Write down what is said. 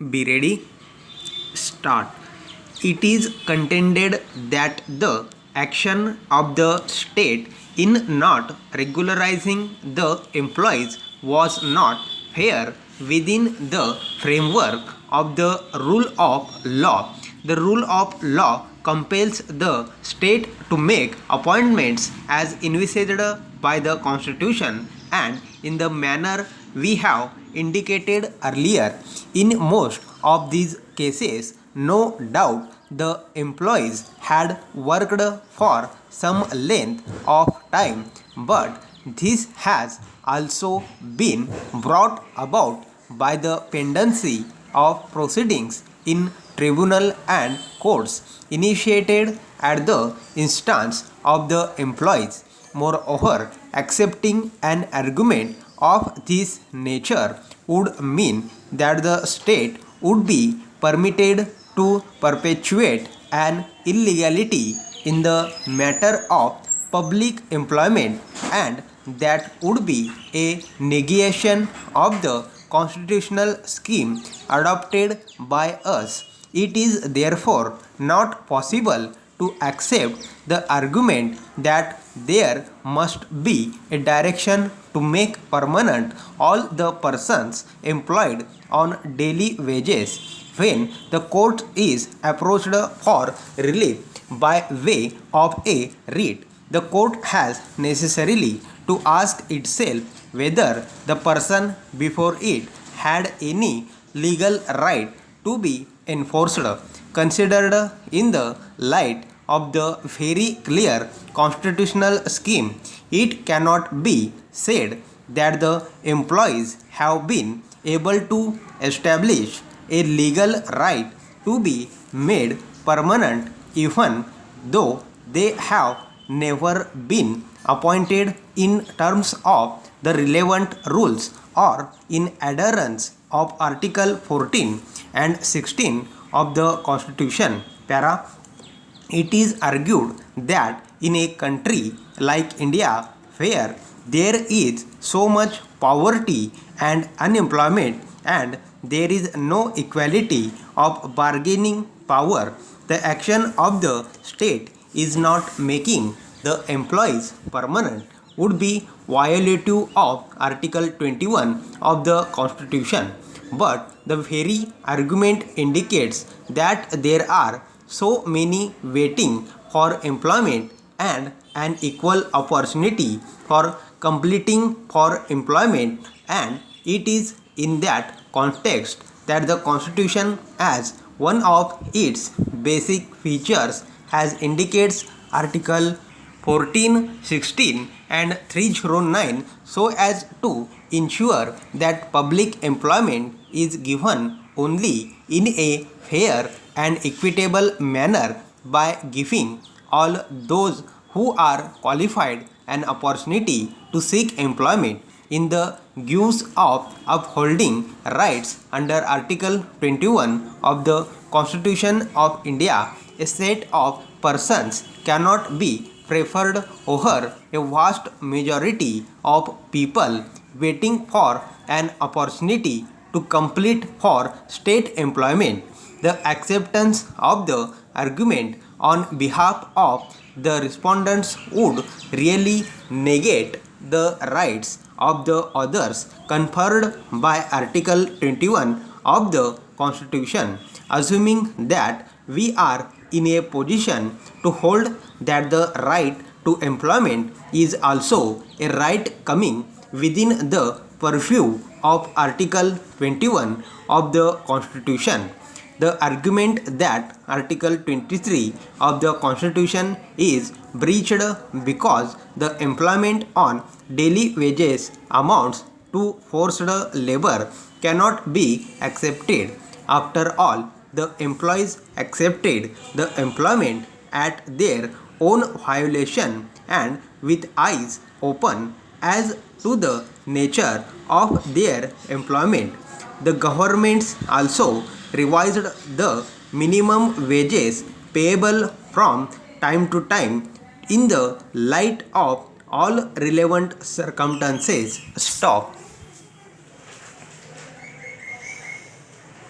Be ready. Start. It is contended that the action of the state in not regularizing the employees was not fair within the framework of the rule of law. The rule of law compels the state to make appointments as envisaged by the Constitution and in the manner we have indicated earlier. In most of these cases, no doubt the employees had worked for some length of time, but this has also been brought about by the pendency of proceedings in tribunal and courts initiated at the instance of the employees. Moreover, accepting an argument of this nature would mean that the state would be permitted to perpetuate an illegality in the matter of public employment, and that would be a negation of the constitutional scheme adopted by us. It is therefore not possible to accept the argument that there must be a direction to make permanent all the persons employed on daily wages. When the court is approached for relief by way of a writ, the court has necessarily to ask itself whether the person before it had any legal right to be enforced. Considered in the light of the very clear constitutional scheme, it cannot be said that the employees have been able to establish a legal right to be made permanent even though they have never been appointed in terms of the relevant rules or in adherence of Article 14 and 16 of the Constitution. Para. It is argued that in a country like India, where there is so much poverty and unemployment and there is no equality of bargaining power, the action of the state is not making the employees permanent would be violative of Article 21 of the Constitution. But the very argument indicates that there are so many waiting for employment and an equal opportunity for completing for employment, and it is in that context that the Constitution as one of its basic features has indicates Article 14, 16 and 309 so as to ensure that public employment is given only in a fair and equitable manner by giving all those who are qualified an opportunity to seek employment in the guise of upholding rights under Article 21 of the Constitution of India. A set of persons cannot be preferred over a vast majority of people waiting for an opportunity to complete for state employment. The acceptance of the argument on behalf of the respondents would really negate the rights of the others conferred by Article 21 of the Constitution. Assuming that we are in a position to hold that the right to employment is also a right coming within the purview of Article 21 of the Constitution. The argument that Article 23 of the Constitution is breached because the employment on daily wages amounts to forced labor cannot be accepted. After all, the employees accepted the employment at their own violation and with eyes open as to the nature of their employment. The governments also revised the minimum wages payable from time to time in the light of all relevant circumstances. Stop.